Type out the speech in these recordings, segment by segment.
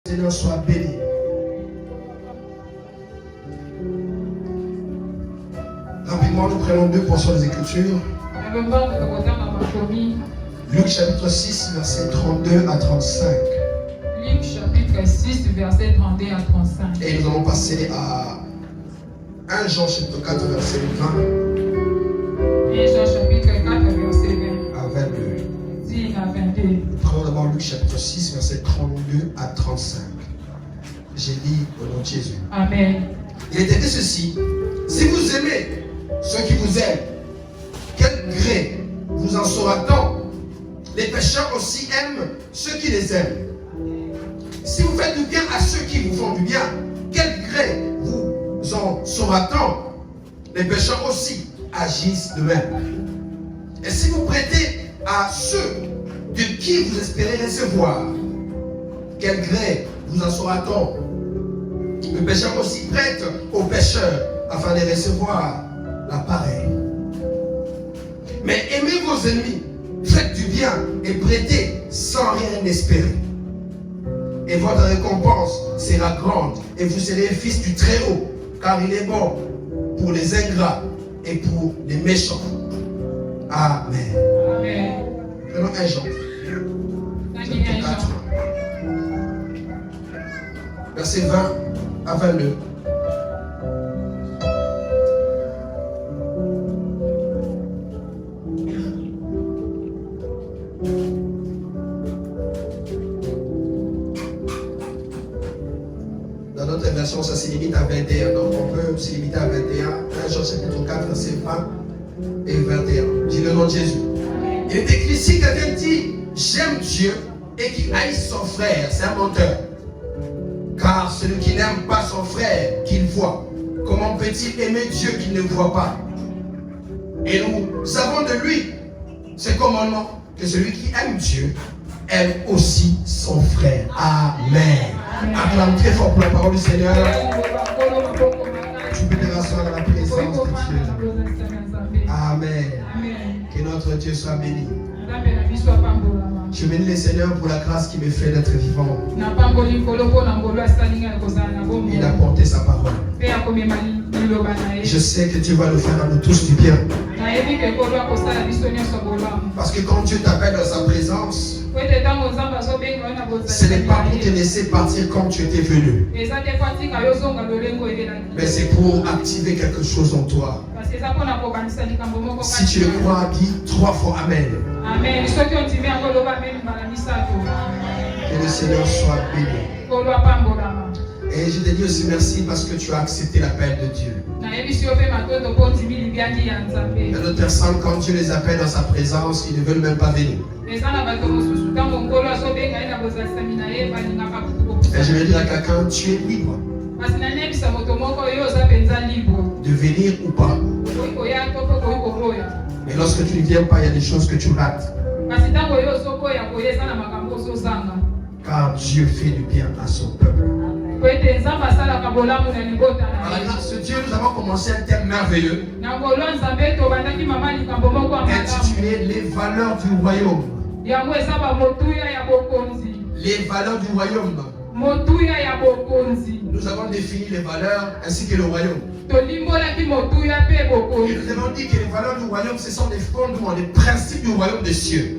Seigneur soit béni. Rapidement, nous prenons 2 portions des Écritures. Luc chapitre 6, verset 32 à 35. Luc chapitre 6, verset 32 à 35. Et nous allons passer à 1 Jean chapitre 4, verset 20. 1 Jean chapitre 4, verset 20. À 22. 10 à 22. Nous prenons d'abord Luc chapitre 6, verset 32 à 35. J'ai dit au nom de Jésus. Amen. Il est écrit ceci: si vous aimez ceux qui vous aiment, quel gré vous en saura-t-on? Les pécheurs aussi aiment ceux qui les aiment. Si vous faites du bien à ceux qui vous font du bien, quel gré vous en saura-t-on? Les pécheurs aussi agissent de même. Et si vous prêtez à ceux de qui vous espérez recevoir, quel gré vous en saura-t-on? Le pécheur aussi prête aux pécheurs afin de recevoir la pareille. Mais aimez vos ennemis, faites du bien et prêtez sans rien espérer. Et votre récompense sera grande et vous serez fils du Très-Haut, car il est bon pour les ingrats et pour les méchants. Amen. Amen. Prenons 1 Jean. Chapitre 4. Verset 20 à 22. Dans notre version, ça se limite à 21. Donc on peut se limiter à 21. 1 Jean chapitre 4, verset 20 et 21. Dis le nom de Jésus. Il est écrit, si quelqu'un dit j'aime Dieu et qu'il haït son frère, c'est un menteur. Car celui qui n'aime pas son frère qu'il voit, comment peut-il aimer Dieu qu'il ne voit pas? Et nous savons de lui ce commandement, que celui qui aime Dieu aime aussi son frère. Amen. Acclame très fort pour la parole du Seigneur. Tu peux te rasseoir dans la présence de Dieu. Amen. Que notre Dieu soit béni. Je bénis le Seigneur pour la grâce qui me fait d'être vivant. Il a porté sa parole. Je sais que Dieu va nous faire à nous tous du bien. Parce que quand Dieu t'appelle dans sa présence, ce n'est pas pour te laisser partir comme tu étais venu, mais c'est pour activer quelque chose en toi. Si tu le crois, dis 3 fois Amen. Amen. Que le Seigneur soit béni. Et je te dis aussi merci parce que tu as accepté l'appel de Dieu. Il y a d'autres personnes, quand Dieu les appelle dans sa présence, ils ne veulent même pas venir. Et je vais dire à quelqu'un, tu es libre de venir ou pas. Mais lorsque tu ne viens pas, il y a des choses que tu rates. Car Dieu fait du bien à son peuple. Par la grâce de Dieu, nous avons commencé un thème merveilleux intitulé Les valeurs du royaume. Les valeurs du royaume. Nous avons défini les valeurs ainsi que le royaume. Et nous avons dit que les valeurs du royaume, ce sont des fondements, des principes du royaume des cieux.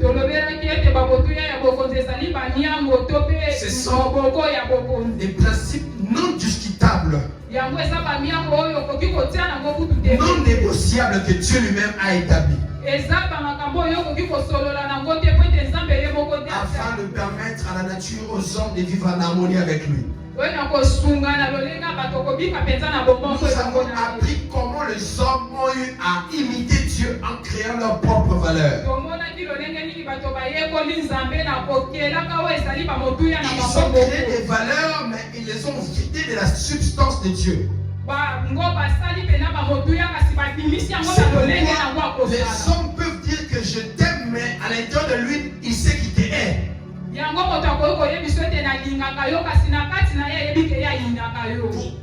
Ce sont des principes non discutables, non négociables que Dieu lui-même a établis, afin de permettre à la nature, aux hommes de vivre en harmonie avec lui. Nous avons appris comment les hommes ont eu à imiter Dieu en créant leurs propres valeurs. Ils ont créé des valeurs, mais ils les ont vidées de la substance de Dieu. Les hommes peuvent dire que je t'aime, mais à l'intérieur de lui, il sait qu'il te hait. Pour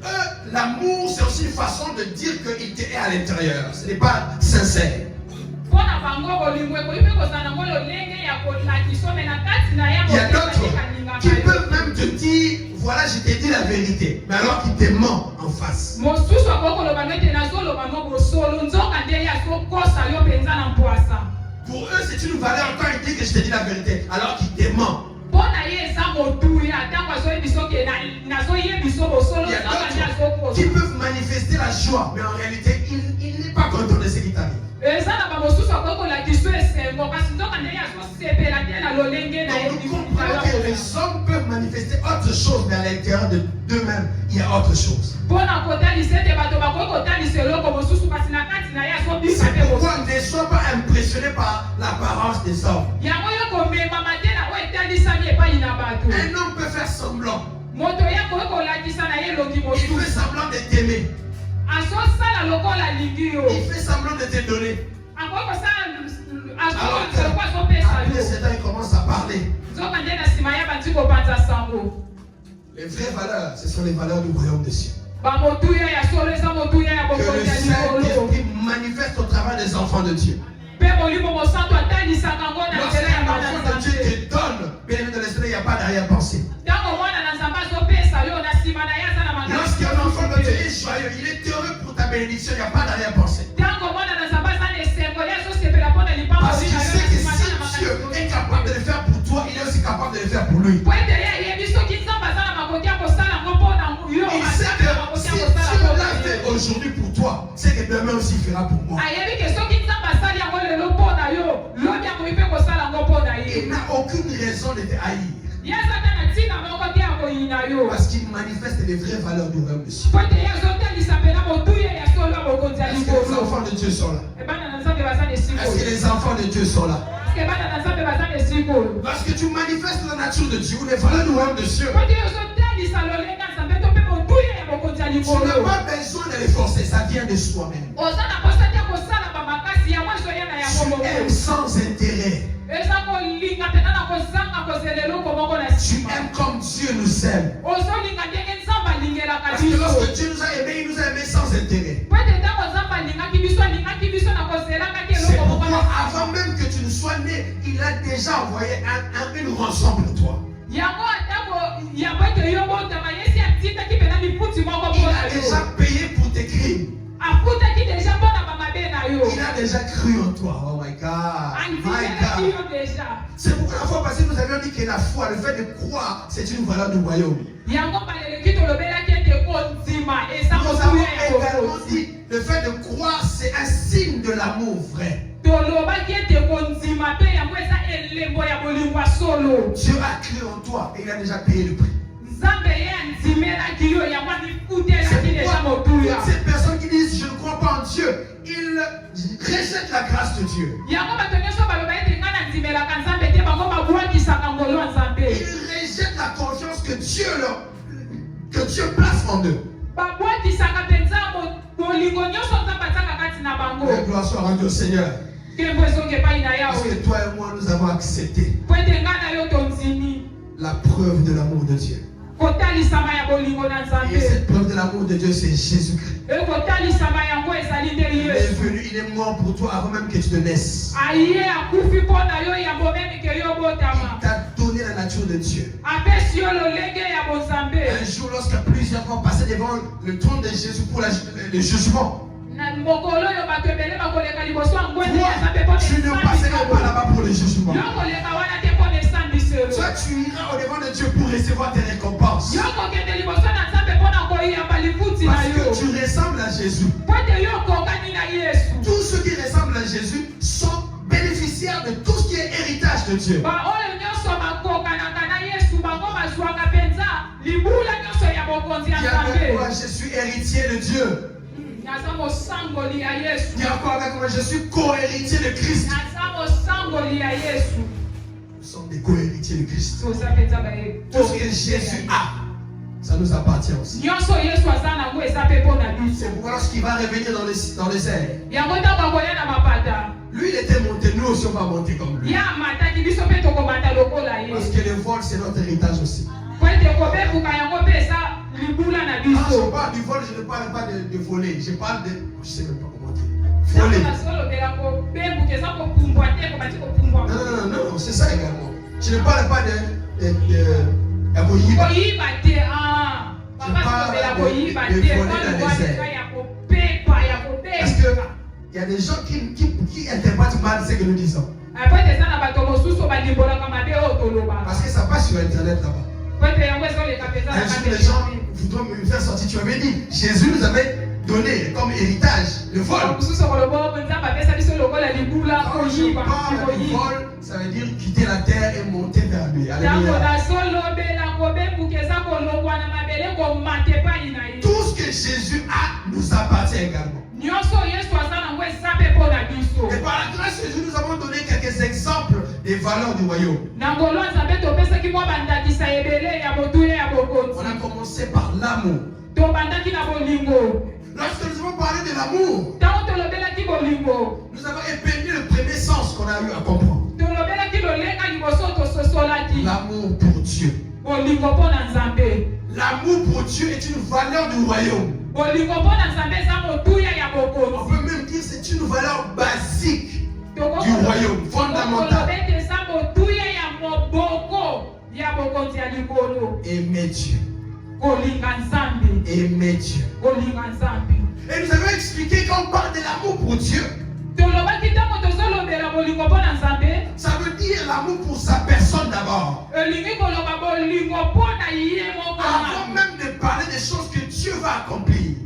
eux, l'amour, c'est aussi une façon de dire qu'il te hait à l'intérieur. Ce n'est pas sincère. Il y a d'autres qui peuvent même te dire voilà, je t'ai dit la vérité. Mais alors qu'il te ment en face. mosusu akokoloba nete nazoloba no bosolo nzoka nde ye azokosa yo mpenza na mpwasa. Pour eux, c'est une valeur quand il dit que je te dis la vérité, alors qu'il te ment. mpo na ye eza motuya ntango azoyebi soki nazoyebi so bosolo Il y a nzoka nde d'autres qui azokosa. peuvent manifester la joie, mais en réalité, il n'est pas content de ce qui t'arrive. eza na bamosusu akokolakisa esengo kasi nzoka nde ye azosepela te na lolenge na ye Donc nous comprenons que les hommes peuvent manifester autre chose, mais à l'intérieur d'eux-mêmes, il y a autre chose. mpo na kotalisa ete bato bakoki kotalisa eloko mosusu kasi na kati na ye azobisa C'est te pourquoi mosusu. ne sois pas impressionné par l'apparence des hommes. yango yo komemama te na oyo etalisami epai na bato. Un homme peut faire semblant. moto ye akoki kolakisa na ye elongi Il fait mosusu semblant de t'aimer. azosala lokola alingi yo Il fait semblant de te donner. akoki kosala Alors azoko azopesa après yo ce temps, il commence à parler. nzoka nde na nsima ye bandi kopanza sango. Les vraies valeurs, ce sont les valeurs du royaume des cieux. bamotuya ya solo eza motuya ya Que le bokonzi ya likolo Saint-Esprit manifeste au travers des enfants de Dieu. mpe molimo mosantu atalisaka ngo na nzela ya Lorsqu'un bana enfant de Dieu nzambe. te donne, bien aimé dans l'esprit, il n'y a pas d'arrière-pensée. ntango mwana na nzambe azopesa yo na nsima na ye aza na Lorsqu'un enfant de Dieu makambo. est joyeux, il est heureux pour ta bénédiction, il n'y a pas d'arrière-pensée. ntango mwana na nzambe aza na esengo ye azosepela mpo na lipango Parce qu'il na yo sait na que nsima aza na si Dieu makambo. est capable de le faire pour toi, il est aussi capable de le faire pour lui. po ete ye ayebi soki nzambe aza na makoki ya kosala ngo mpo na yo Il aza sait na que makoki si ya Dieu kosala mpo l'a na fait yo. aujourd'hui pour toi, c'est que demain aussi il fera pour moi. ayebi ke soki nzambe asali yango lelo mpo na yo lobi akoki mpe kosala yango mpo na Il ye. n'a aucune raison de te haïr. ye aza te na ntina moko te ya koyina yo Parce qu'il manifeste les vraies valeurs du royaume des cieux. po ete ye azotalisa mpena motuya ya solo ya bokonzi ya Est-ce que les likolo. enfants de Dieu sont là? ebana na nzambe baza na Est-ce que esikolo les enfants de Dieu sont là? ebana na nzambe baza na esikolo Lorsque tu manifestes la nature de Dieu ou les valeurs du royaume des cieux, po ete ye ozotalisa lolenge ya nzambe to mpe motuya ya bokonzi ya tu n'as likolo pas besoin de les forcer, ça vient de soi-même. oza na posa te kosala bamakasi yango ezoya na yango Tu moko aimes sans intérêt. eza kolinga mpena na kozanga kozela eloko moko na Tu nsima aimes comme Dieu nous aime. ozolinga ndenge nzambe alingelaka Parce que biso lorsque Dieu nous a aimés, il nous a aimés sans intérêt. po ete ntango nzambe alingaki biso na kozelakaki C'est eloko moko pourquoi na avant même que tu ne sois né, il a déjà envoyé une rançon pour toi. yango atako yango ete yo botama yesi atindaki mpena liputi moko Il mpo a na déjà yo payé pour tes crimes. afutaki deja mpo na bamabe na yo Il a déjà cru en toi. Oh my God. My andimelaki God. yo deja C'est pourquoi la fois passée, nous avions dit que la foi, le fait de croire, c'est une valeur du royaume. yango baleleki tolobelaki ete kondima eza Nous avons motuya ya également bokonzi dit le fait de croire, c'est un signe de l'amour vrai. tolobaki ete kondima mpe yango eza elembo ya bolingo ya solo Dieu a cru en toi et il a déjà payé le prix. nzambe ye andimelaki yo yango andifutelaki C'est deja pourquoi motuya toutes ces personnes qui disent je ne crois pas en Dieu, ils rejettent la grâce de Dieu. yango bato nyonso baloba ete ngai nandimelaka nzambe te bango babwakisaka ngolo ya nzambe Ils rejettent la confiance que Dieu place en eux. babwakisaka mpenza bolingo nyonso nzambe atiaka kati na bango La gloire soit rendue au Seigneur. nkembo ezonga epai na Parce yawe que toi et moi, nous avons accepté po ete ngai na yo tondimi la preuve de l'amour de Dieu. kotalisama ya bolingo na Et nzambe cette preuve de l'amour de Dieu, c'est Jésus-Christ. ekotalisama yango ezali nde Il est yesu venu, il est mort pour toi avant même que tu te naisses. aye akufi mpo na yo yambo meme ke yo Il botama t'a donné la nature de Dieu. apesi yo lolenge ya bozambe Un jour, lorsque plusieurs fois passé devant le trône de Jésus pour le jugement, na mokolo oyo bato ebele bakoleka liboso ya ngwende toi, ya nzambe mpo na tu ne passeras pas là-bas pour le jugement. yo koleka wana te mpo na esambiselo Toi, tu iras au-devant de Dieu pour recevoir tes récompenses. yo kokende liboso na nzambe mpo na koyamba lifuti na Parce yo que tu ressembles à Jésus. po ete yo okokani na yesu Tous ceux qui ressemblent à Jésus sont bénéficiaires de tout ce qui est héritage de Dieu. baoyo nyonso bakokanaka na yesu bango bazwaka mpenza libula nyonso ya bokonzi ya Dis avec moi, nzambe je suis héritier de Dieu. naza mosangoli ya yesu Dis encore avec moi, je suis co-héritier de Christ. naza mosangoli ya yesu Nous sommes des co-héritiers de Christ. toza mpenza baye Tout ce que Jésus a, ça nous appartient aussi. nyonso yesu aza nango eza mpe mpo na biso C'est pourquoi lorsqu'il va revenir dans les airs, yango ntango akoya na mapata lui il était monté, nous aussi on va monter comme lui. ye amataki biso mpe tokobanda lokola ye Parce que le vol c'est notre héritage aussi. po ete kobebuka yango mpe eza libula na Quand je biso parle du vol, je ne parle pas de voler, je parle de... Je sais même pas comment dire. ntango Voler. nazolobela kobebuka eza kopumbwa te kobati kopumbwa Non, c'est ça également. Je ne parle pas ya koyiba. koyiba te ah papa tolobela koyiba te kolwa ya kopepa ya Parce que kobeka il y a des gens qui interprètent mal ce que nous disons. après eza na bato mosusu balimbolaka mabe oyo tolobaka Parce que ça passe sur internet là-bas. po ete yango ezoleka mpenza Un jour, les gens voudront me faire sortir. Tu avais dit, Jésus nous avait donné comme héritage le vol. mosusu koloba oyo nzambe apesa biso lokola libula Quand je koyiba parle du vol, ça veut dire quitter la terre et monter vers lui. ntango Alléluia. nazolobela kobembuka eza kolongwa na mabele komata epai na ye Tout ce que Jésus a nous appartient également. nyonso yesu aza nango eza mpe mpo na biso Et par la grâce de Dieu, nous avons donné quelques exemples des valeurs du royaume. na ngolo ya nzambe topesaki mwa bandakisa ebele ya motuya ya On bokonzi a commencé par l'amour. tobandaki na bolingo Lorsque nous avons parlé de l'amour, ntango tolobelaki bolingo nous avons épinglé le premier sens qu'on a eu à comprendre. tolobelaki lolenga liboso tososolaki L'amour pour Dieu. bolingo mpo na nzambe L'amour pour Dieu est une valeur du royaume. bolingo mpo na nzambe eza motuya ya On bokonzi peut même dire que c'est une valeur basique du royaume, fondamentale. tolobete eza motuya ya moboko ya bokonzi ya likolo Aimer Dieu. kolinga nzambe Aimer Dieu. kolinga nzambe Et nous avons expliqué quand on parle de l'amour pour Dieu, tolobaki ntango tozolobela bolingo mpo na nzambe ça veut dire l'amour pour sa personne d'abord. elingi koloba bolingo mpo na ye moko Avant même de parler des choses que Dieu va accomplir.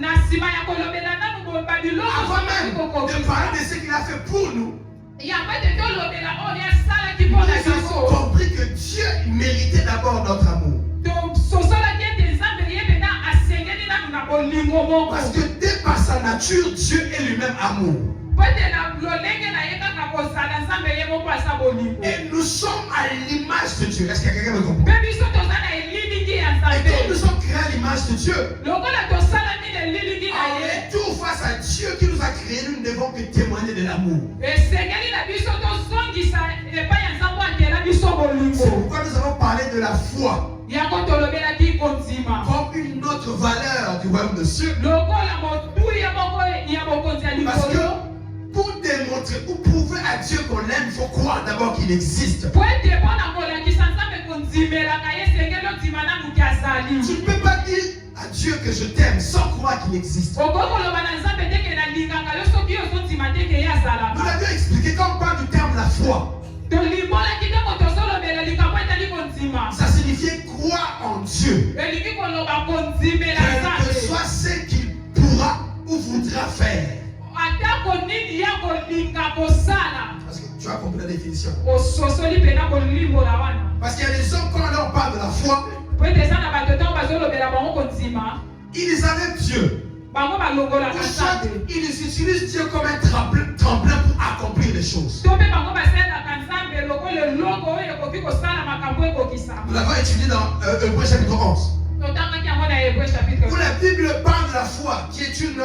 na nsima ya kolobela nanu babiloko Avant même de parler de ce qu'il a fait pour nous, yango ete tolobela oyo asalaki mpo na nous avons biso compris que Dieu méritait d'abord notre amour. tososolaki ete nzambe ye mpena asengeli nanu na bolingo moko Parce que dès par sa nature, Dieu est lui-même amour. po ete na lolenge na ye kaka kozala nzambe ye moko aza bolingo Et nous sommes à l'image de Dieu. Est-ce qu'il y a quelqu'un qui me comprend? mpe biso toza na elilingi ya Et comme nzambe nous sommes créés à l'image de Dieu, lokola tosalami na elilingi na on ye est tout face à Dieu qui nous a créés. Nous ne devons que témoigner de l'amour. esengeli na biso tozongisa epai ya nzambe akela biso C'est bolingo pourquoi nous avons parlé de la foi yango tolobelaki kondima comme une autre valeur du royaume de Dieu. lokola motuya moko ya bokonzi ya Parce que likolo pour démontrer ou prouver à Dieu qu'on l'aime, il faut croire d'abord qu'il existe. po ete mpona kolakisa nzambe kondimelaka ye esengeli ondima nanu ki azali Tu ne peux pas dire à Dieu que je t'aime sans croire qu'il existe. okoki koloba na nzambe teke nalingaka yo soki ozondima teke ye Nous azalaka l'avions expliqué quand on parle du terme la foi. tolimbolaki ntango tozolobela likambo etali kondima Ça signifiait croire en Dieu. elingi koloba kondimela Quel que nzambe soit ce qu'il pourra ou voudra faire. atako nini ya kolinga kosala Parce que tu as compris la définition. ososoli mpena kolimbola wana Parce qu'il y a des hommes, quand on leur parle de la foi, po ete eza na bato ntango bazolobela bango kondima ils avaient Dieu. bango balongolaka Ou soit nzambe ils utilisent Dieu comme un tremplin pour accomplir les choses. to mpe bango basalaka nzambe lokola eloko oyo ekoki kosala makambo ekokisama Nous l'avons étudié dans Hébreux chapitre 11. totangaki yango na hébreu chapitre Où la Bible parle de la foi, qui est une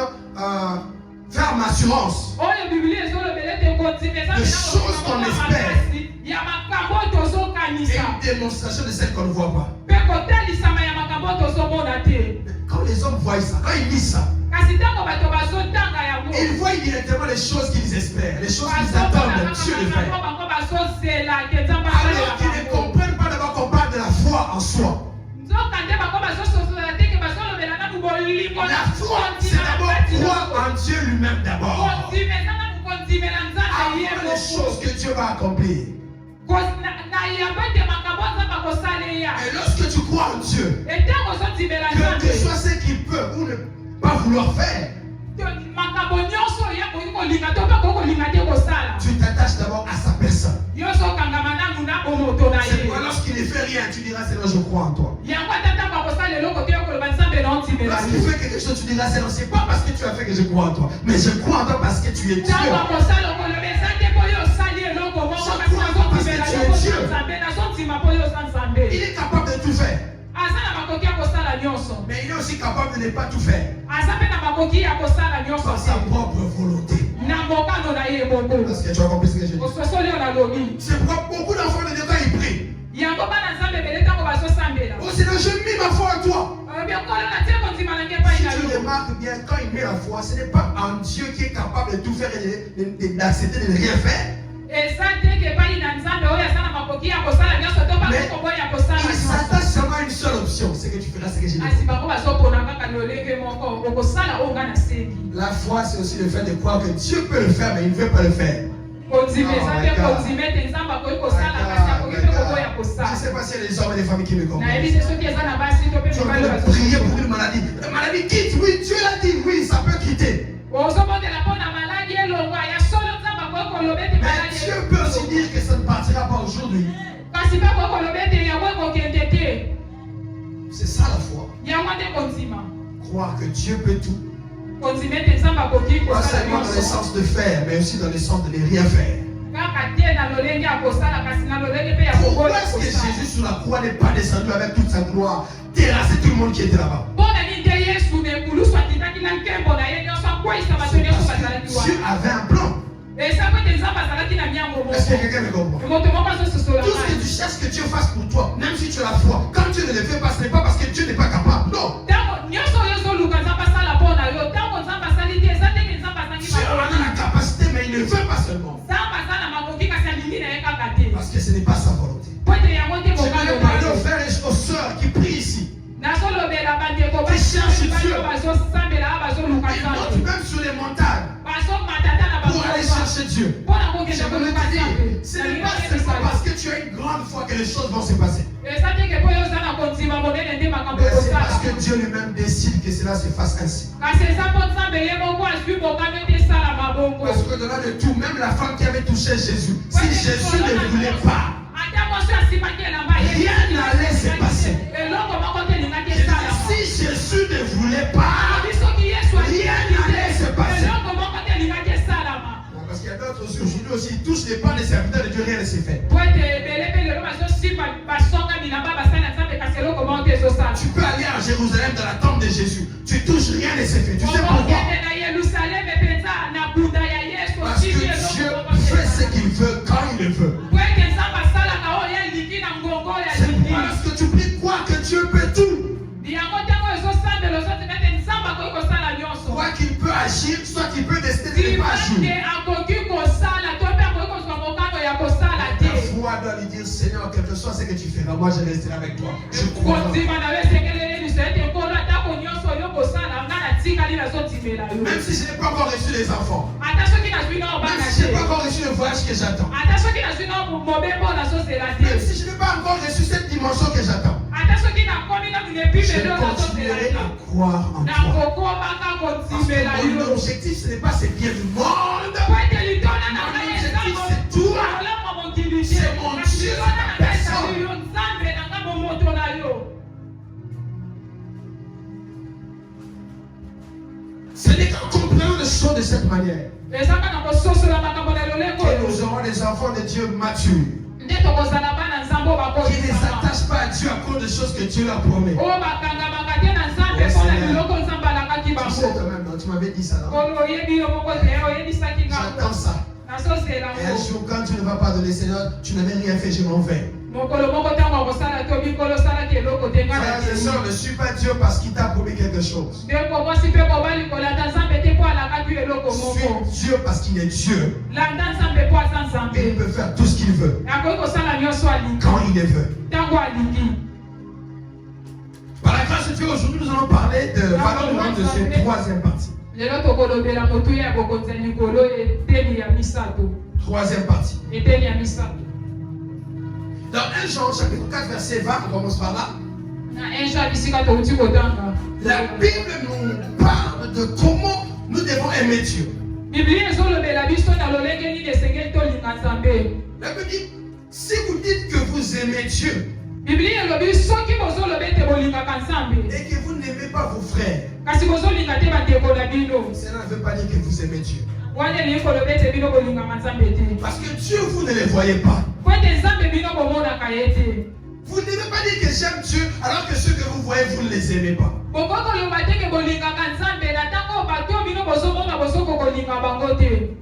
ferme assurance. oyo biblia ezolobela ete kondima eza De choses qu'on espère. makasi ya makambo oyo Et tozokanisa une démonstration de celle qu'on ne voit pas. mpe kotalisama ya makambo oyo tozomona te Quand les hommes voient ça, quand ils lisent ça, kasi ntango bato bazotanga yango ils voient directement les choses qu'ils espèrent, les choses qu'ils attendent de Dieu de faire. bango bazozela ke nzambe Alors qu'ils ne asalelaka comprennent pas d'abord qu'on parle de la foi en soi. nzoka nde bango bazososola te ke bazolobela nanu bolingo La foi, c'est d'abord croire en Dieu lui-même d'abord. kondima eza nanu kondimela nzambe ye Avant les choses moko que Dieu va accomplir. na yango ete makambo nzambe akosaleya Et lorsque tu crois en Dieu, etango ozondimela quel que nzambe soit ce qu'il peut ou ne pas vouloir faire, makambo nyonso oyo akoki kolinga to mpe akoki kolinga te kosala tu t'attaches d'abord à sa personne. nyonso okangama nanu na bomoto na C'est ye pourquoi lorsqu'il ne fait rien, tu diras Seigneur, je crois en toi. yango ata ntango akosala eloko te okoloba nzambe naondimela Lorsqu'il fait quelque chose, tu diras Seigneur, c'est pas parce que tu as fait que je crois en toi, mais je crois en toi parce que tu es Dieu. ntango akosala okoloba eza te mpo yo osali eloko moko kasi nazondimela yo nzambe nazondima mpo yo oza nzambe Il est capable de tout faire, aza na makoki ya kosala nyonso mais il est aussi capable de ne pas tout faire aza mpe na makoki ya kosala nyonso par sa propre volonté. na mokano na ye moko Est-ce que tu as compris ce que je dis? ososoli oyo nalobi C'est pourquoi beaucoup d'enfants de Dieu, quand ils prient, yango bana nzambe ebele ntango bazosambela oh Seigneur, je mets ma foi en toi. olobi okolo natie kondima nange epai Si na tu yo remarques bien, quand il met la foi, ce n'est pas en Dieu qui est capable de tout faire et d'accepter de ne rien faire. eza te ke epai na nzambe oyo aza na makoki ya kosala nyonso to mpe Mais il s'attache seulement à une seule option. C'est que tu feras ce que j'ai dit. La foi, c'est aussi le fait de croire que Dieu peut le faire, mais il ne veut pas le faire. Je ne sais pas s'il y a des hommes et des familles qui me comprennent. Tu veux prier pour une maladie. La maladie quitte, oui, Dieu l'a dit, oui, ça peut quitter. Mais Dieu peut aussi dire que ça ne partira pas aujourd'hui. C'est ça la foi. Croire que Dieu peut tout. Pas seulement dans le sens de faire, mais aussi dans le sens de ne rien faire. Pourquoi est-ce que Jésus sur la croix n'est pas descendu avec toute sa gloire, terrasser tout le monde qui était là-bas? Dieu avait un plan. Est-ce que quelqu'un me comprend? Tout ce que tu cherches que Dieu fasse pour toi, même si tu as la foi, quand Dieu ne le fait pas, ce n'est pas parce que Dieu n'est pas capable. Non. Dieu en a la capacité, mais il ne veut pas seulement. Parce que ce n'est pas sa volonté. Je voulais parler aux frères et aux sœurs qui prient ici. Qui cherchent Dieu. Ils montent même sur les montagnes pour aller chercher Dieu. Je veux te dire, ce n'est pas seulement parce que tu as une grande foi que les choses vont se passer. Mais c'est parce que Dieu lui-même décide que cela se fasse ainsi. Parce qu'au-delà de tout, même la femme qui avait touché Jésus, si Jésus ne voulait pas, rien n'allait se passer. Si Jésus ne voulait pas, rien n'allait se passer. Parce qu'il y a d'autres aujourd'hui aussi, ils touchent les pas des serviteurs de Dieu, rien ne s'est fait. Tu peux aller à Jérusalem dans la tombe de Jésus, tu touches, rien ne s'est fait. Tu sais pourquoi? Parce que Dieu fait ce qu'il veut quand il le veut. C'est pourquoi lorsque tu pries, crois que Dieu peut tout. Soit qu'il peut agir, soit qu'il peut décider de ne pas agir. La foi doit lui dire, Seigneur, quel que soit ce que tu feras, moi je resterai avec toi. Je crois. Même si je n'ai pas encore reçu les enfants, même si je n'ai pas encore reçu le voyage que j'attends, même si je n'ai pas encore reçu cette dimension que j'attends, je continuerai à croire en toi. Parce que mon objectif, ce n'est pas ce bien du monde. Mon objectif, c'est toi. C'est mon Dieu, ta personne. Ce n'est qu'en comprenant les choses de cette manière que nous aurons des enfants de Dieu matures, qui ne s'attachent pas à Dieu à cause des choses que Dieu leur promet. Tu sais toi-même, tu m'avais dit ça, non? J'attends ça. Et un jour, quand tu ne vas pas donner, Seigneur, tu n'avais rien fait, je m'en vais. Frères et sœurs, ne suis pas Dieu parce qu'il t'a promis quelque chose. Suis Dieu parce qu'il est Dieu. Et il peut faire tout ce qu'il veut. Quand il le veut. Par la grâce de Dieu, aujourd'hui, nous allons parler de valeur de cette troisième partie. Troisième partie. Dans 1 Jean chapitre 4 verset 20, on commence par là. La Bible nous parle de comment nous devons aimer Dieu. La Bible dit, si vous dites que vous aimez Dieu et que vous n'aimez pas vos frères, cela ne veut pas dire que vous aimez Dieu. Parce que Dieu, vous ne le voyez pas. Vous ne devez pas dire que j'aime Dieu alors que ceux que vous voyez, vous ne les aimez pas.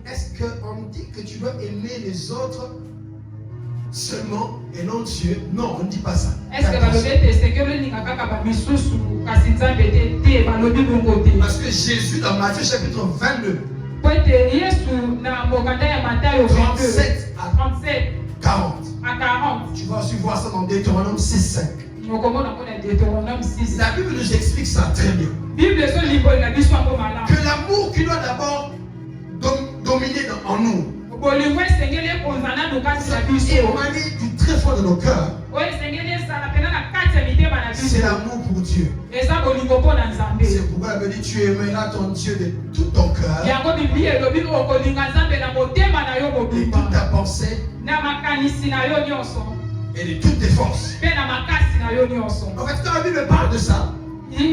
Est-ce qu'on dit que tu dois aimer les autres seulement et non Dieu? Non, on ne dit pas ça. Parce que Jésus dans Matthieu chapitre 22, 37 à 40, à 40. Tu vas aussi voir ça dans Deutéronome 6:5. Deutéronome 6. La Bible nous explique ça très bien. Que l'amour qui doit d'abord dominer en nous. Et émaner du très fort de nos cœurs. C'est l'amour pour Dieu. C'est pourquoi la Bible dit tu aimeras ton Dieu de tout ton cœur. De toute ta pensée. Et de toutes tes forces. En fait, quand la Bible parle de ça, elle ne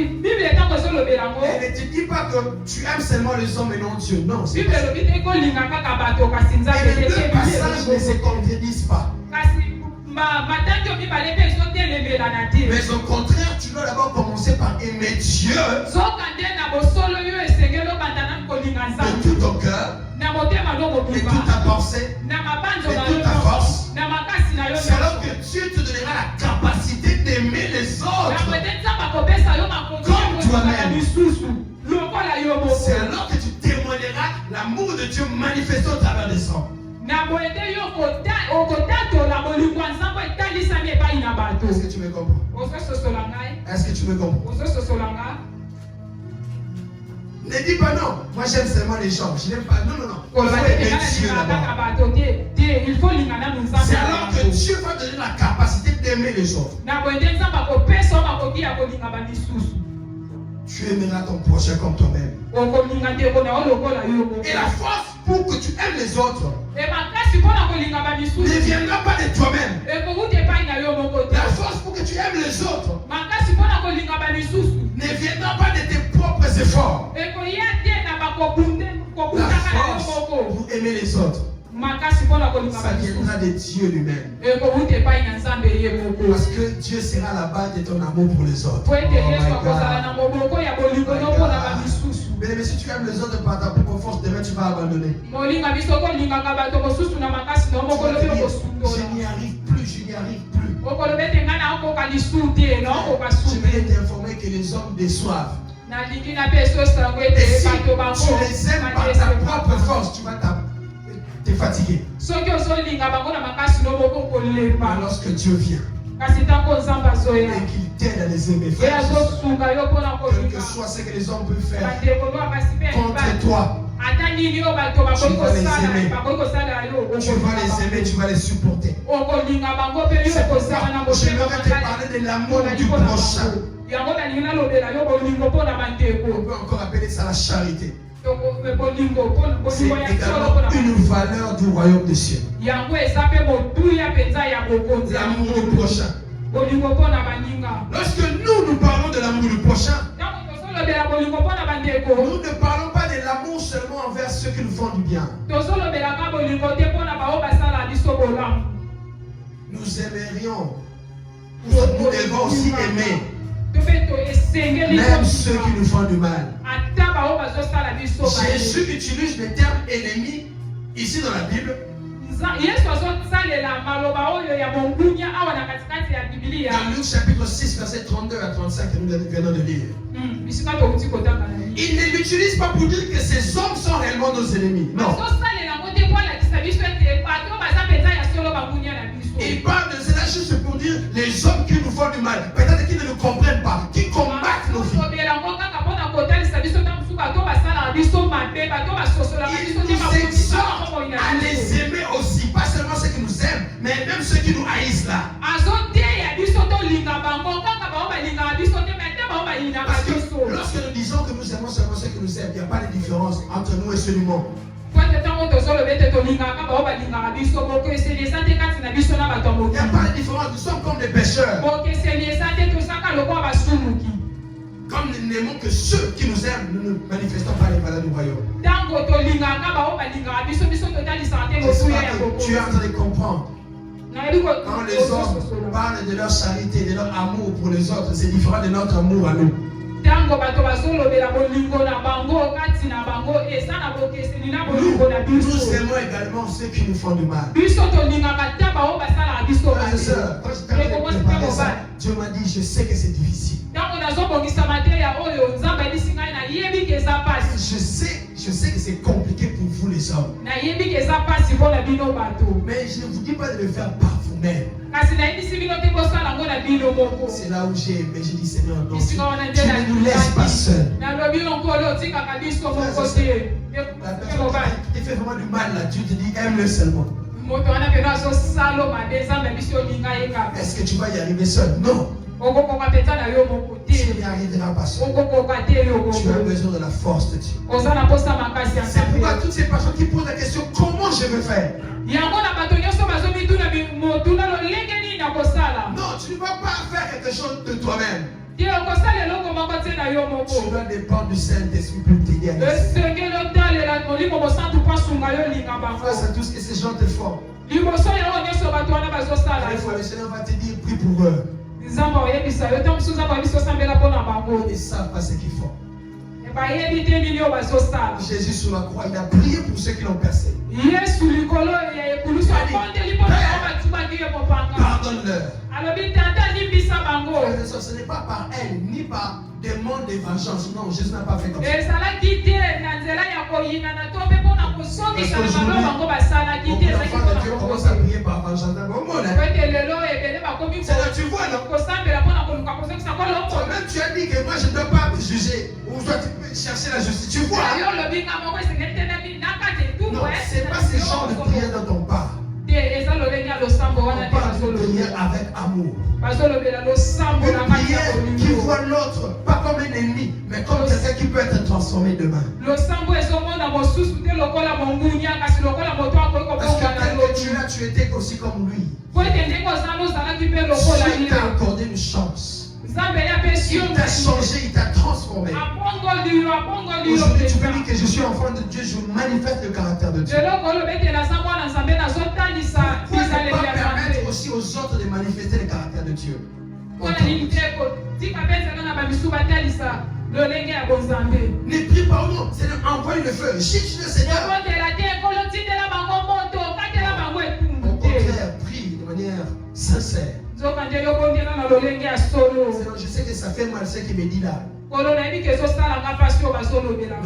te dit pas que tu aimes seulement les hommes et non Dieu. Non, c'est pas ça. Et les deux passages ne se contredisent pas. Mais au contraire, tu dois d'abord commencer par aimer Dieu de tout ton cœur, de toute ta pensée, de toute ta force. C'est alors que Dieu te donnera la capacité d'aimer les autres comme toi-même. C'est alors que tu témoigneras l'amour de Dieu manifesté au travers des hommes. Est-ce que tu me comprends? Est-ce que tu me comprends? Ne dis pas non, moi j'aime seulement les gens, je n'aime pas, non. Il faut aimer Dieu d'abord. C'est alors que Dieu va donner la capacité d'aimer les autres. Tu aimeras ton prochain comme toi-même. Et la force pour que tu aimes les autres ne viendra pas de toi-même. La force pour que tu aimes les autres ne viendra pas de tes propres efforts. La force pour aimer les autres, ça viendra de Dieu lui-même. Parce que Dieu sera la base de ton amour pour les autres. Mais si tu aimes les autres par ta propre force, demain tu vas abandonner. Je n'y arrive plus, je n'y arrive plus. Je vais t'informer que les hommes déçoivent. Et si tu les aimes par ta propre force, tu vas te fatiguer. Mais lorsque Dieu vient et qu'il t'aide à les aimer, frère, quel que soit ce que les hommes peuvent faire contre toi, tu vas les aimer. Tu vas les aimer, tu vas les supporter. J'aimerais te parler de l'amour du prochain. On peut encore appeler ça la charité. C'est également une valeur du royaume des cieux. L'amour du prochain. Lorsque nous parlons de l'amour du prochain, nous ne parlons pas de l'amour seulement envers ceux qui nous font du bien. Nous aimerions, nous devons aussi aimer même ceux qui nous font du mal. Jésus utilise le terme ennemi ici dans la Bible. Dans Luc chapitre 6 verset 32 à 35 que nous venons de lire. Il ne l'utilise pas pour dire que ces hommes sont réellement nos ennemis. Non. Il parle de cela juste pour dire les hommes qui nous font du mal, peut-être qu'ils ne nous comprennent pas, qui combattent nos vies. Il nous exhorte à les aimer aussi, pas seulement ceux qui nous aiment, mais même ceux qui nous haïssent là. Parce que lorsque nous disons que nous aimons seulement ceux qui nous aiment, il n'y a pas de différence entre nous et ceux du monde. Il n'y a pas de différence, nous sommes comme des pécheurs. Comme nous n'aimons que ceux qui nous aiment, nous ne manifestons pas les valeurs du royaume. Tu es en train de comprendre. Quand les hommes parlent de leur charité, de leur amour pour les autres, c'est différent de notre amour à nous. Nous aimons également ceux qui nous font du mal. Dieu m'a dit, je sais que c'est difficile. Je sais que c'est compliqué pour vous les hommes. Mais je ne vous dis pas de le faire par vous-même. vous-même. C'est là où j'ai aimé, j'ai dit Seigneur, non, tu ne nous laisses pas seuls. Tu fais vraiment du mal là, tu te dis aime-le seulement. Est-ce que tu vas y arriver seul? Non. Tu n'y arriveras pas seul. Tu as besoin de la force de Dieu. C'est pourquoi toutes ces personnes qui posent la question comment je vais faire? Non, tu ne vas pas faire quelque chose de toi-même. Tu dois dépendre du Saint-Esprit pour t'aider à réussir. Face à tout ce que ces gens te font. Des fois, le Seigneur va te dire prie pour eux. Ils ne savent pas ce qu'ils font. Jésus sur la croix, il a prié pour ceux qui l'ont percé. Pardonne-leur. Ce n'est pas par elle, ni par des demandes de vengeance. Non, Jésus n'a pas fait comme ça. Aujourd'hui, l'enfant de Dieu commence à prier par vengeance. C'est là tu vois, non? Toi-même, tu as dit que moi, je ne dois pas me juger. Ou toi, tu peux chercher la justice. Tu vois? Non, ce n'est pas ce genre de prière dont on parle. On parle de prière avec amour. Une prière qui voit l'autre, pas comme un ennemi, mais comme quelqu'un qui peut être transformé demain. Parce que tel que tu es là, tu étais aussi comme lui. Dieu t'a accordé une chance. Il t'a changé, il t'a transformé. Aujourd'hui, tu peux dire que je suis enfant de Dieu, je manifeste le caractère de Dieu. Pourquoi ne pas permettre aussi aux autres de manifester le caractère de Dieu? Ne prie pas au nom, Seigneur, envoie le feu. Cherche le Seigneur. Au contraire, prie de manière sincère. Seigneur, je sais que ça fait mal ce qu'il me dit là. Mais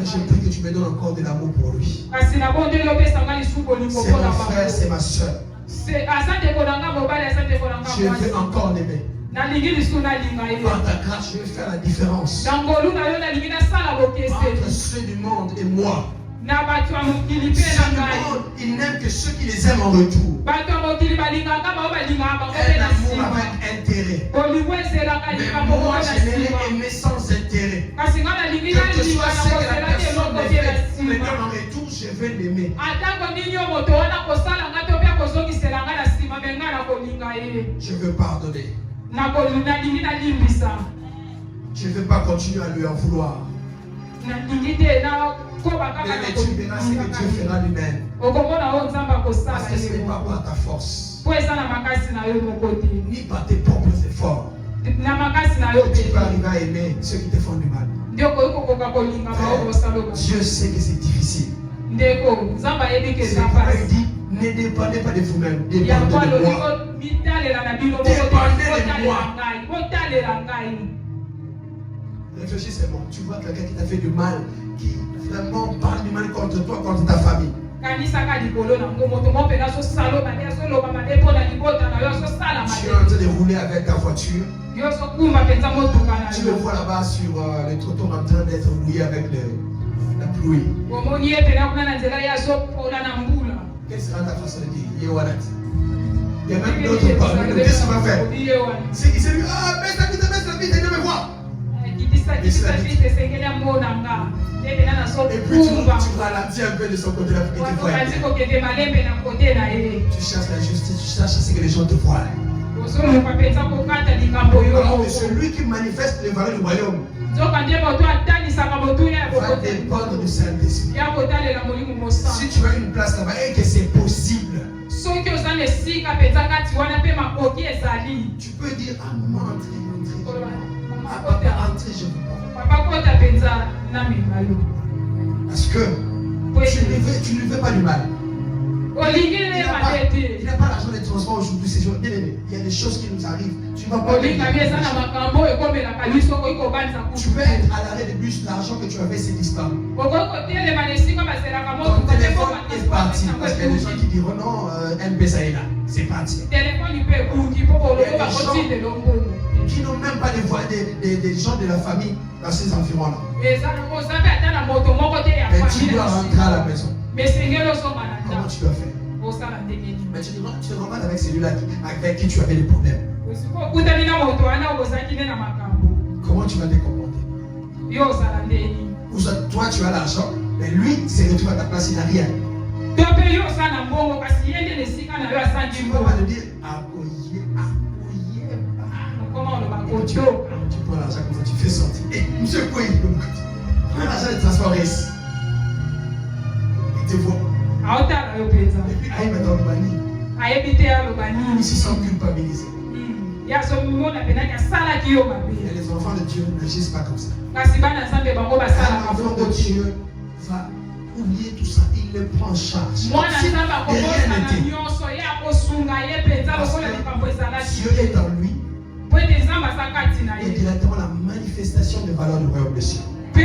je prie que tu me donnes encore de l'amour pour lui. C'est mon frère, c'est ma soeur. Je veux encore l'aimer. Par ta grâce, je veux faire la différence entre ceux du monde et moi. Ceux du monde, ils n'aiment que ceux qui les aiment en retour. Un amour avec intérêt. Mais moi, je les aimer sans intérêt. Quel que soit ce que la personne me fait ou me donne en retour, je vais l'aimer. Je veux pardonner. Je ne veux pas continuer à lui en vouloir. Mais tu verras ce que Dieu fera lui-même. Parce que ce n'est pas par ta force, ni par tes propres efforts, que tu peux arriver à aimer ceux qui te font du mal. Dieu sait que c'est difficile. C'est pourquoi il dit, ne dépendez pas de vous-même, dépendez de moi. Dépendez de moi. Réfléchis seulement. Tu vois quelqu'un qui t'a fait du mal, qui vraiment parle du mal contre toi, contre ta famille. Tu es en train de rouler avec ta voiture. Tu le vois là-bas sur le trottoir en train d'être mouillé avec la pluie. Quelle sera ta façon de dire? Il y a même d'autres parmi nous. Qu'est-ce qu'il va faire? C'est qu'il s'est dit, ah, baisse la vie, viens me voir. Et puis tu ralentis un peu de son côté là pour qu'il te voie. Tu cherches la justice, tu cherches ce que les gens te voient. Alors que celui qui manifeste les valeurs du royaume va dépendre du Saint-Esprit. Si tu as une place là-bas et que c'est possible, tu peux dire ah maman, entrez. Ah papa, entrez, je vous parle. Parce que tu ne veux pas du mal. Il n'a pas l'argent des transports aujourd'hui, ces jours. Il y a des choses qui nous arrivent. Tu ne vas pas. Tu peux être à l'arrêt de bus, l'argent que tu avais, c'est disparu. Ton téléphone est parti. Parce qu'il y a des gens qui diront non, MB ça est là. c'est parti. Téléphone peut courir pour le côté de l'homme. Qui n'ont même pas des gens de la famille dans ces environs-là. Mais tu dois rentrer à la maison. Comment tu dois faire? Mais tu te rends mal avec celui-là avec qui tu avais des problèmes. Comment tu vas te comporter? Toi tu as l'argent, mais lui s'est retrouvé à ta place, il n'a rien. Tu ne peux pas le dire tu prends l'argent comme ça, tu fais sortir. Et monsieur quoi il prends l'argent de transport il te voit. Et puis aïe maintenant le bani. Il se sent culpabilisé. Et les enfants de Dieu n'agissent pas comme ça. Un enfant de Dieu va oublier tout ça, il le prend en charge. Si rien n'était. Dieu est en lui. Et directement la manifestation des valeurs du royaume des cieux. Il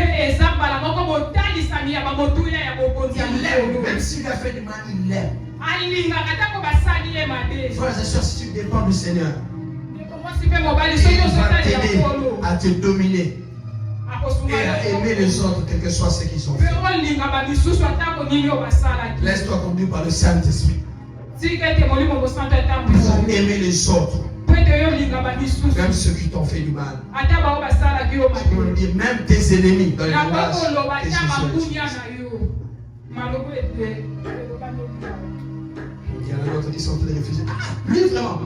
l'aime, même s'il a fait du mal, il l'aime. Frères et sœurs, si tu dépends du Seigneur, il va t'aider à te dominer et à aimer les autres, quel que soit ce qu'ils ont fait. Laisse-toi conduire par le Saint-Esprit pour aimer les autres. Même ceux qui t'ont fait du mal. Je peux le dire, même tes ennemis dans les langages que Jésus a utilisé. Il y en a d'autres qui sont en train de réfugier. Lui vraiment.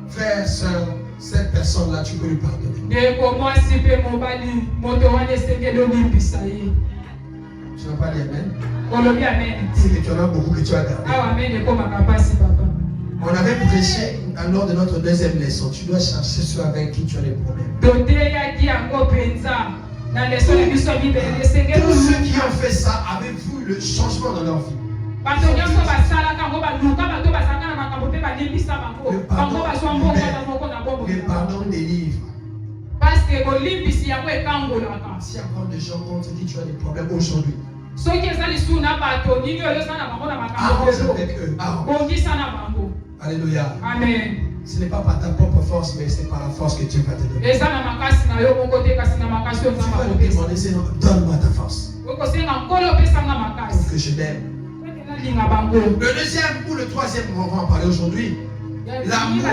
Frère, soeur, cette personne-là, tu peux lui pardonner. Tu n'as pas dit Amen? C'est que tu en as beaucoup que tu as gardé. On avait prêché lors de notre deuxième leçon. Tu dois chercher ceux avec qui tu as des problèmes. Tous ceux qui ont fait ça avaient vu le changement dans leur vie. Le pardon délivre. S'il y a encore des gens contre qui tu as des problèmes aujourd'hui, arrange avec eux. Alléluia. Amen. Ce n'est pas par ta propre force, mais c'est par la force que Dieu va te donner. Tu vas lui demander, Seigneur, donne-moi ta force pour que je l'aime. Le deuxième ou le troisième, on va en parler aujourd'hui. L'amour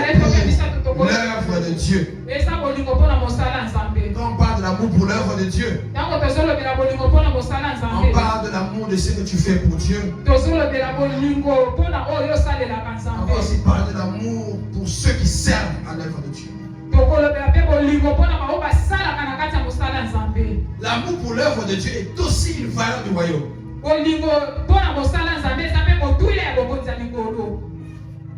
pour l'œuvre de Dieu. Quand on parle de l'amour pour l'œuvre de Dieu, on parle de l'amour de ce que tu fais pour Dieu. On va aussi parler de l'amour pour ceux qui servent à l'œuvre de Dieu. L'amour pour l'œuvre de Dieu est aussi une valeur du royaume.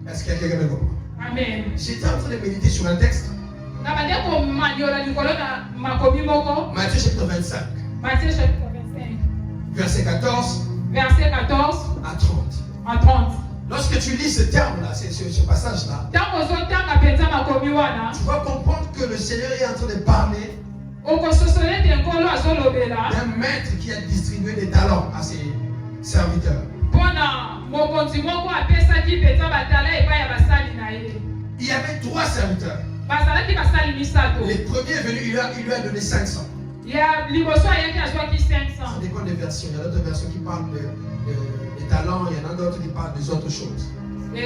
Est-ce qu'il y a quelqu'un qui comprend? Amen. J'étais en train de méditer sur un texte. Matthieu chapitre 25. Verset 14 à 30. Lorsque tu lis ce terme-là, ce passage-là, tu vas comprendre que le Seigneur est en train de parler d'un maître qui a distribué des talents à ses serviteurs. Il y avait 3 serviteurs. Le premier est venu, il lui a donné 500. Ça dépend des versions. Il y a d'autres versions qui parlent des talents, il y en a d'autres qui parlent des autres choses. Le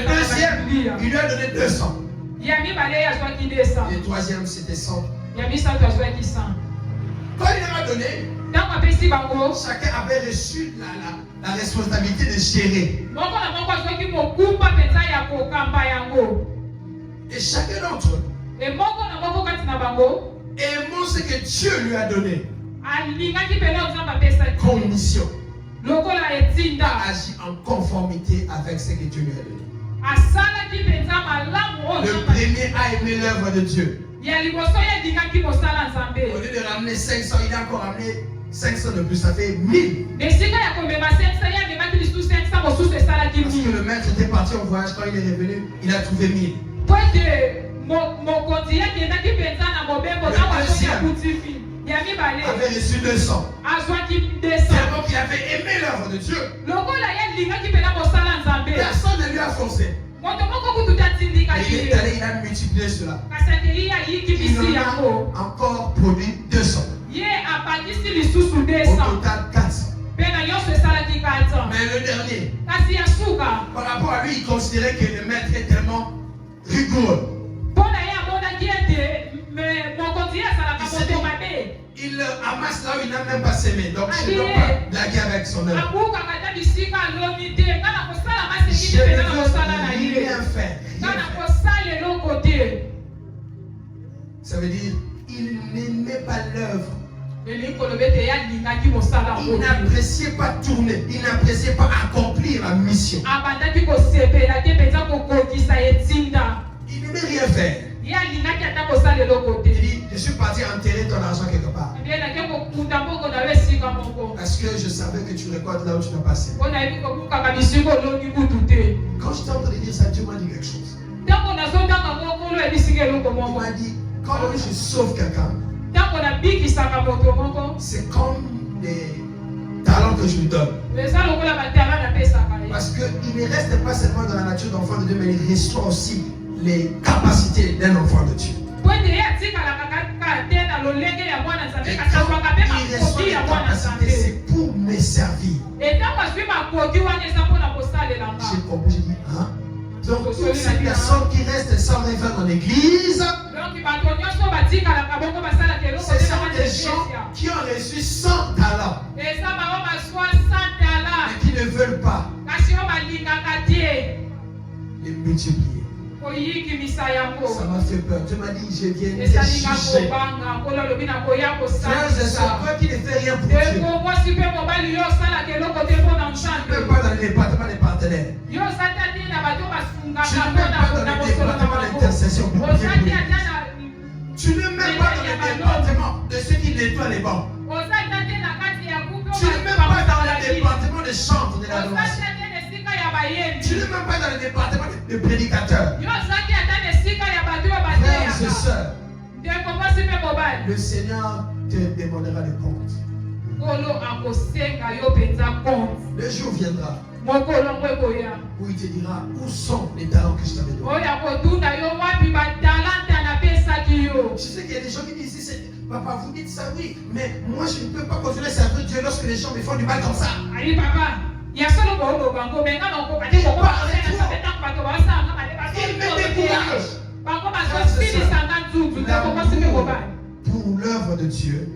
deuxième, il lui a donné 200. Le troisième, c'était 100. Quand il leur a donné, chacun avait reçu la responsabilité de gérer. Et chacun d'entre eux, aimant ce que Dieu lui a donné comme mission, a agi en conformité avec ce que Dieu lui a donné. Le premier a aimé l'œuvre de Dieu. Au lieu de ramener 500, il a encore ramené 500 de plus, ça fait 1000. Parce que le maître était parti en voyage, quand il est revenu, il a trouvé 1000. avait reçu 200. Tellement qu'il avait aimé l'œuvre de Dieu. Personne ne lui a forcé. Il est allé, il a multiplié cela. Il en a encore produit 200. Au total 400. Mais le dernier, par rapport à lui, il considérait que le maître est tellement rigoureux. Il amasse là où il n'a même pas semé. Donc je ne dois pas blaguer avec son œuvre. Je ne veux rien faire. Ça veut dire il n'aimait pas l'œuvre. Il n'appréciait pas tourner. Il n'appréciait pas accomplir la mission. Il n'aimait rien faire. Il dit, je suis parti enterrer ton argent quelque part. Parce que je savais que tu récoltes là où tu n'as pas semé. Quand j'étais en train de dire ça, Dieu m'a dit quelque chose. Il m'a dit, quand je sauve quelqu'un, c'est comme des talents que je lui donne. Parce qu'il ne reste pas seulement dans la nature d'enfant de Dieu, mais il reçoit aussi les capacités d'un enfant de Dieu. Et quand il reçoit les capacités, c'est pour me servir. J'ai compris, j'ai dit, hein? Donc toutes ces personnes qui restent sans rien faire dans l'église, ce sont des gens qui ont reçu 100 talents, mais qui ne veulent pas les multiplier. Ça m'a fait peur. Tu m'as dit, je viens de juger. Frères et sœurs, toi qui ne fais rien pour Dieu, tu ne peux pas dans le département des partenaires. Tu ne peux pas dans le département d'intercession pour Dieu. Tu ne mets pas dans le département de ceux qui nettoient les bancs. Tu ne mets pas dans le département de chante de l'adoration. Tu ne mets même pas dans le département de prédicateurs. Frères et sœurs, le Seigneur te demandera des comptes. Le jour viendra où il te dira où sont les talents que je t'avais donnés. Je sais qu'il y a des gens qui disent ici, papa, vous dites ça, oui, mais moi je ne peux pas continuer à servir Dieu lorsque les gens me font du mal comme ça. Il me décourage. Pour l'œuvre de Dieu,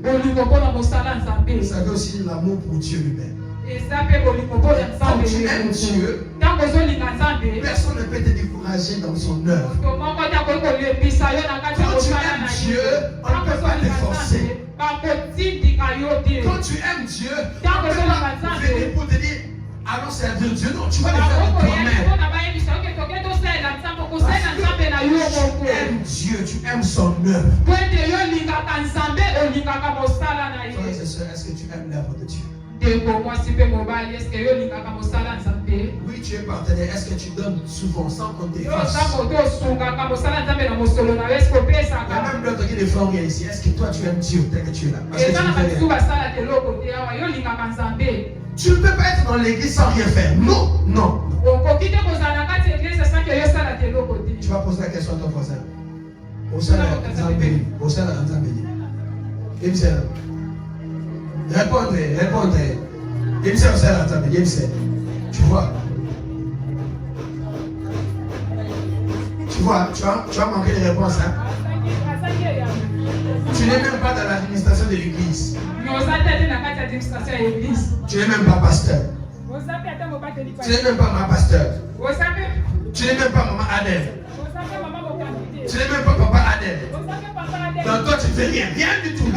ça veut aussi l'amour pour Dieu lui-même. Quand tu aimes Dieu, personne ne peut te décourager dans son œuvre. Quand tu aimes Dieu, on ne peut pas te forcer. Quand tu aimes Dieu, on ne peut pas venir pour te dire allons servir Dieu. Non, tu vas le faire de toi-même. Tu aimes Dieu, tu aimes son œuvre. Frères et sœurs, est-ce que tu aimes l'œuvre de Dieu? Oui, tu es partenaire. Est-ce que tu donnes souvent sans compter? Il y a même l'autre qui ne fait rien ici. Est-ce que toi tu aimes Dieu tel que tu es là? Parce que tu ne fais rien. Tu ne peux pas être dans l'église sans rien faire. Non, non. Tu vas poser la question à ton voisin. Répondez. Tu vois. Tu vas manquer de réponse. Hein? Tu n'es même pas dans l'administration de l'église. Tu n'es même pas pasteur. Tu n'es même pas ma pasteur. Tu n'es même pas maman Adèle. Tu n'es même pas papa Adèle. Donc toi tu ne fais rien. Rien du tout.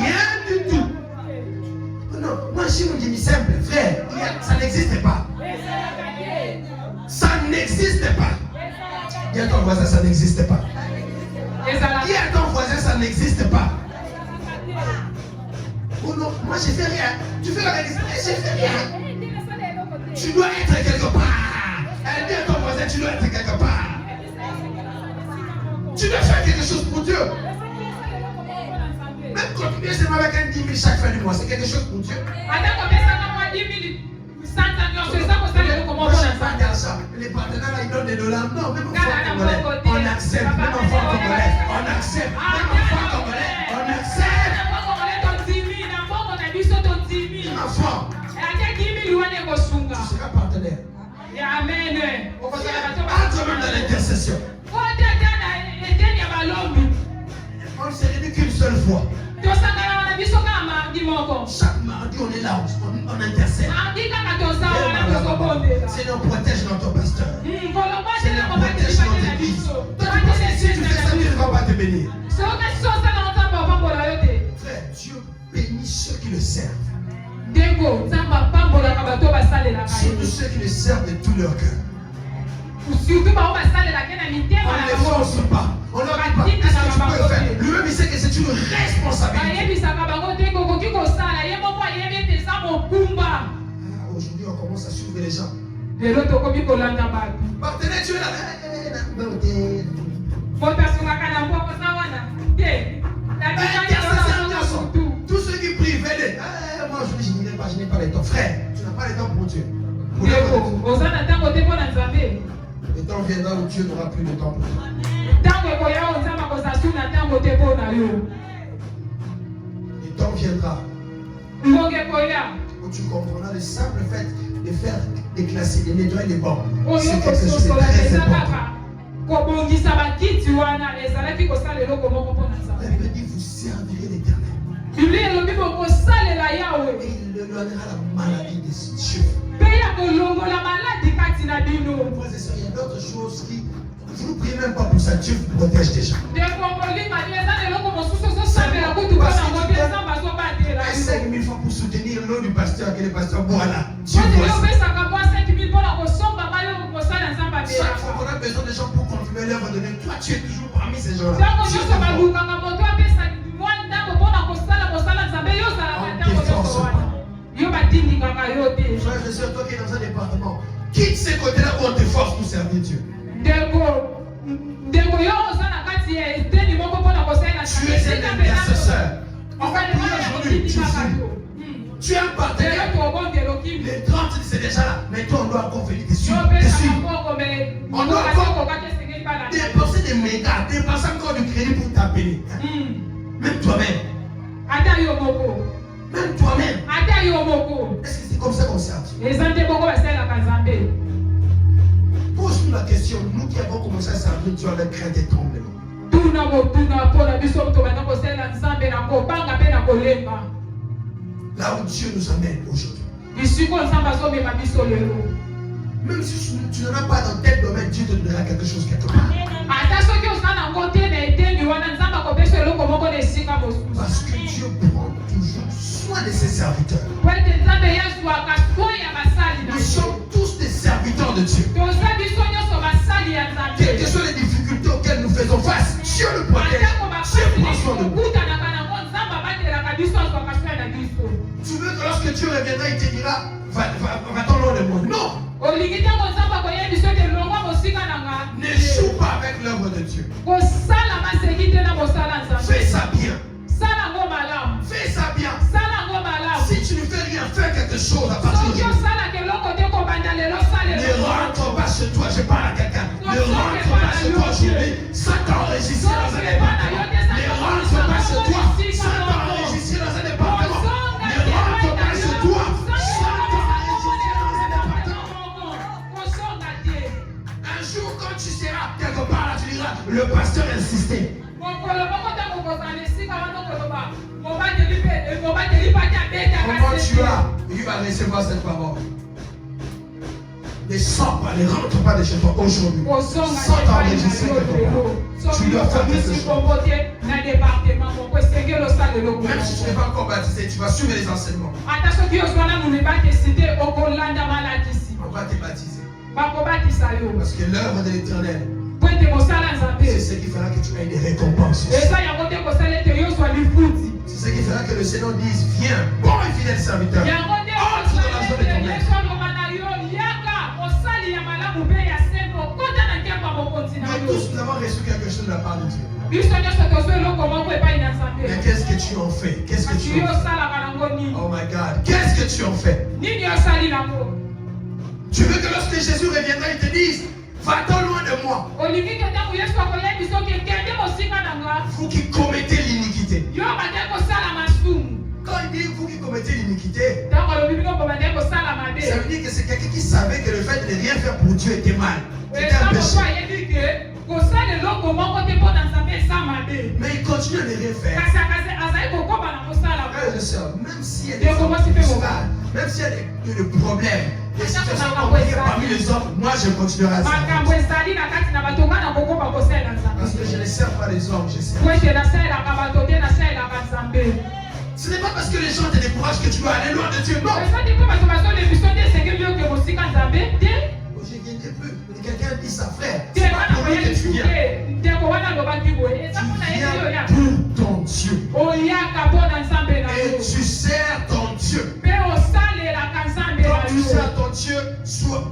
Non, moi je suis mon demi simple, frère. Ça n'existe pas. Ça n'existe pas. Dis à ton voisin, ça n'existe pas. Dis à ton voisin, ça n'existe pas. Oh non, moi je fais rien. Tu fais la réalité, je fais rien. Tu dois être quelque part. Elle dit à ton voisin, tu dois être quelque part. Tu dois faire quelque chose pour Dieu. Mais Même contribuer seulement avec un 10 000 chaque fin du mois, c'est quelque chose pour Dieu. Moi, je n'ai pas d'argent. Les partenaires là, ils donnent des dollars. Non, même enfant congolais, on accepte. Même enfant congolais, on accepte. Même enfant congolais, on accepte. Même enfant, tu seras partenaire. Amen. Entre même dans l'intercession. On ne s'est réunis qu'une seule fois. Chaque mardi, on est là, on intercède. Seigneur, protège notre pasteur. Seigneur, protège notre église. Si tu fais ça, Dieu ne va pas te bénir. Frère, Dieu bénit ceux qui le servent. Surtout ceux qui le servent de tout leur cœur. On ne les force pas. On ne leur dit pas qu'est-ce que tu peux faire. Lui-même, il sait que c'est une responsabilité. Aujourd'hui, on commence à suivre les gens. Partenaire, tu es là. Tous ceux qui prient, venez. Moi, je n'ai pas les temps. Frère, tu n'as pas les temps pour Dieu. Le temps viendra où Dieu n'aura plus de temps pour toi. Le temps viendra où tu comprendras le simple fait de faire déclasser, de nettoyer les bancs. C'est quelque chose de très important. La Bible dit vous servirez l'Éternel. Et il éloignera la maladie des cheveux. Frères et sœurs, il y a d'autres choses qui. Vous ne priez même pas pour ça, Dieu vous protège déjà. Et 5 000 fois pour soutenir l'eau du pasteur que le pasteur boit là. Dieu chaque fois qu'on a besoin de gens pour contribuer leur donner, toi tu es toujours parmi ces gens-là. Frère et sœur, toi qui es dans un département, quitte ces côtés-là où on te force pour servir Dieu. Tu es un intercesseur. On va prier aujourd'hui, tu fuis. Tu es un partenaire. Les 30 c'est déjà là. Mais toi, on doit encore venir te suivre. On doit encore dépenser des mégas, dépenser encore du crédit pour t'appeler. Même toi-même. Même toi-même. Est-ce que c'est comme ça qu'on sert Dieu? Pose-nous la question, nous qui avons commencé à servir Dieu avec crainte et tremblement. Là où Dieu nous amène aujourd'hui. Même si tu n'en as pas dans tel domaine, Dieu te donnera quelque chose quelque part. Parce que Dieu prend toujours soin de ses serviteurs. Nous sommes tous des serviteurs de Dieu. Quelles que soient les difficultés auxquelles nous faisons face, Dieu le protège. Dieu prend soin de nous. Tu veux que lorsque Dieu reviendra, il te dira, va-t'en loin de moi. Non! Ne joue pas avec l'œuvre de Dieu. Fais ça bien. Fais ça bien. Si tu ne fais rien, fais quelque chose à partir de aujourd'hui. Ne rentre pas chez toi, je parle à quelqu'un. Ne rentre pas chez toi aujourd'hui sans t'enregistrer dans un département. Ne rentre pas chez toi sans t'enregistrer dans un département. Ne rentre pas chez toi sans t'enregistrer dans un département. Un jour, quand tu seras quelque part là, tu diras, le pasteur insistait. Comment tu as, il va recevoir cette parole. Ne sors pas, ne rentre pas de chez toi aujourd'hui. Sans t'enregistrer quelque part. Tu dois faire quelque chose. Même si tu n'es pas encore baptisé, tu vas suivre les enseignements. On va te baptiser. Parce que l'œuvre de l'Éternel, c'est ce qui fera que tu aies des récompenses. C'est ce qui fera que le Seigneur dise, viens, bon et fidèle serviteur. Entre dans la joie de ton maître. Nous tous, nous avons reçu quelque chose de la part de Dieu. biso nyonso tozwa eloko moko epai na Mais Nzambe. qu'est-ce que tu en fais? Qu'est-ce que Kasi tu yo en fais? osalaka nango nini? Oh my God. Qu'est-ce que tu en fais? Nini osali nango? Tu veux que lorsque Jésus reviendra, il te dise, va-t'en loin de moi. Olingi ke ntango Yesu akoyebi soki kende mosika na nga. Vous qui commettez l'iniquité. Yo bande kosala masumu. Quand il dit vous qui commettez l'iniquité, Ntango alobi bino bande kosala ça mabe. veut dire que c'est quelqu'un qui savait que le fait de ne rien faire pour Dieu était mal. C'était un Eza moto péché. ayebi ke kosala eloko moko te mpo na Nzambe eza mabe. Mais il continue à ne rien faire. Kasi azali kokoba na kosala. Frères et sœurs, même s'il y a Et comment tu fais, mon gars? même s'il y a des problèmes, des situations compliquées parmi les hommes, moi je continuerai à ça. Makambo ezali na kati na bato nga na kokoba kosala Parce que Nzambe. je ne sers pas les hommes, je sers. Po ete nasalelaka bato te nasalelaka Nzambe. Ce n'est pas parce que les gens te découragent que tu dois aller loin de Dieu, non. eza te mpo bato bazolebisa te esengeli oke mosika Nzambe te. J'ai gagné peu. Quelqu'un dit sa frère. te C'est pas wana pour lui que koyebi tu viens. te ndeko wana alobaki boye eza mpo na Tu ye te oya viens pour ton Dieu. oyaka mpo na Nzambe na Et yo tu sers ton Dieu. mpe osalelaka Nzambe na Quand tu yo sers ton Dieu, sois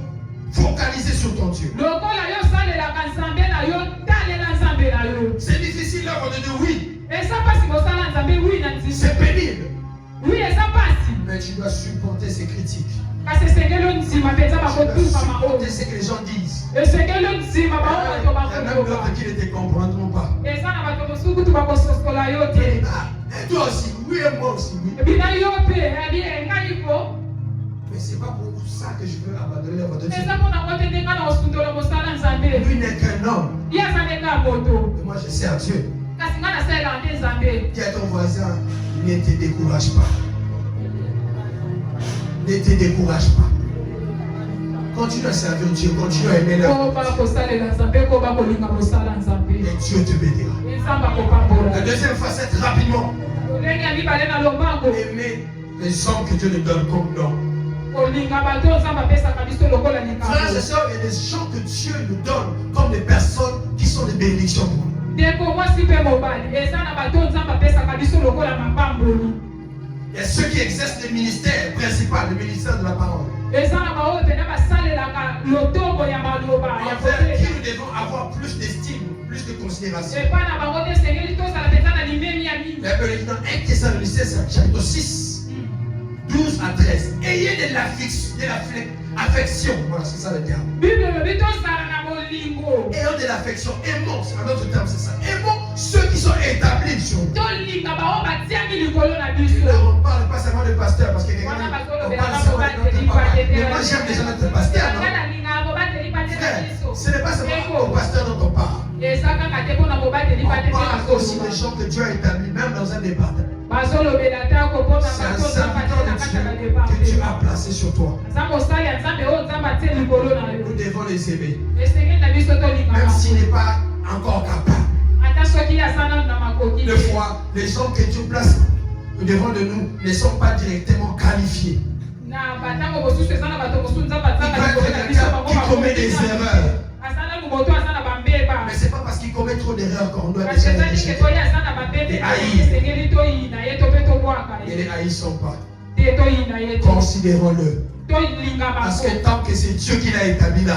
focalisé sur ton Dieu. lokola yo osalelaka Nzambe na yo talela Nzambe na yo. C'est difficile là, on te dit oui. eza mpasi kosala Nzambe wi na nzima C'est pénible. wi eza mpasi Mais tu dois supporter ces critiques. kasi esengeli ondima mpenza Tu dois bakotumama oyo supporter ce que les gens disent. esengeli ondima bao bato Il y a même bakoyoka d'autres qui ne te comprendront pas. eza na bato mosuku tu bakososola yo te Et toi aussi, oui et moi aussi, oui. bina yo mpe abi engai ko Mais c'est pas pour ça que je veux abandonner votre Dieu. eza mpona ngo te nde nga na kosundola mosala Nzambe Lui n'est qu'un homme. ye aza nde nga moto Et moi je sers Dieu. kasi nga nasalelaka nde Nzambe. Dis à ton voisin, ne te décourage pas. Ne te décourage pas. Continue à servir Dieu, continue à aimer l'œuvre. koba kosalela Nzambe koba kolinga mosala Nzambe Et Dieu te bénira. Nzambe akopambola. La deuxième facette, rapidement. Lolenge ya mibale na lombango Aimer les hommes que Dieu nous donne comme nom. kolinga bato Nzambe apesaka biso lokola Frères et likambo. sœurs, il y a des gens que Dieu nous donne comme des personnes qui sont des bénédictions pour nous. ndeko mwasi mpe mobali eza na bato Nzambe apesaka biso lokola mapamboli. Il y a ceux qui exercent le ministère principal, le ministère de la parole. eza na baoyo pene basalelaka lotombo ya maloba ya Envers qui koteya. nous devons avoir plus d'estime, plus de considération. epa na bango te esengeli tozala mpenza na limemi ya mingi. La Bible dit dans 1 Thessaloniciens chapitre 6, 12 à 13. Ayez de l'affection. Voilà, c'est ça le terme. bible elobi tozala na bolingo Ayons de l'affection. Aimons, c'est un autre terme, c'est ça. Aimons ceux qui sont établis sur nous. tolinga bao batiaki likolo na Et biso. là, on ne parle pas seulement de pasteur, parce que quelqu'un Wana dit, on basolobela parle seulement de bakobateli notre papa. patete Mais moi, j'aime déjà notre pasteur, non? Nga nalinga bobateli patete Frère, biso. ce n'est pas seulement au pasteur dont on parle. eza kaka te mpona bobateli On patete parle aussi des gens que Dieu a établis, même dans un département. bazolobela tako mpona C'est un bato serviteur na de kati ya Dieu que Dieu departe. a placé sur toi. aza mosali ya Nzambe oyo Nzambe atie likolo na Nous yo. devons les aimer, esengeli na biso même tolingaka s'il n'est pas encore capable. ata soki aza nanu na makoki Des fois, les gens que Dieu place devant de nous ne sont pas directement qualifiés. na batango mosusu eza na bato mosusu Nzambe Il atanga peut likolo être na biso quelqu'un qui commet des erreurs. aza nanu moto aza na bambeba. Mais ce n'est pas parce qu'il commet trop d'erreurs qu'on doit kasi déjà eza les ndenge rejeter. toye aza na bambebe esengeli toyina ye to mpe tobwaka Et ye les haïssons pas. te toyina ye te Considérons-le. tolinga Parce bango. que tant que c'est Dieu qui l'a établi là,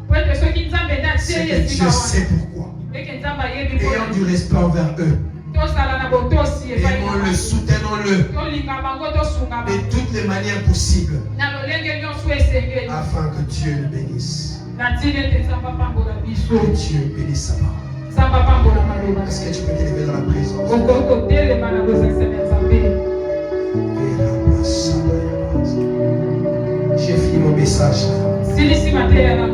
po ete soki Nzambe nde c'est atie ye que esika Dieu sait wana pourquoi. eke Nzambe ayebi Ayons du mpona respect envers eux. tosala na botosi epai na Aimons-le, bango. soutenons-le tolinga bango tosunga de bango toutes les manières possibles na lolenge nyonso esengeli afin que Dieu le bénisse. na ntina ete Nzambe apambola biso Que Dieu bénisse sa parole. Nzambe apambola maloba. Est-ce que tu peux t'élever dans la présence? okoki kotelema na bozalisana ya Nzambe. J'ai fini mon message. silisi mateya na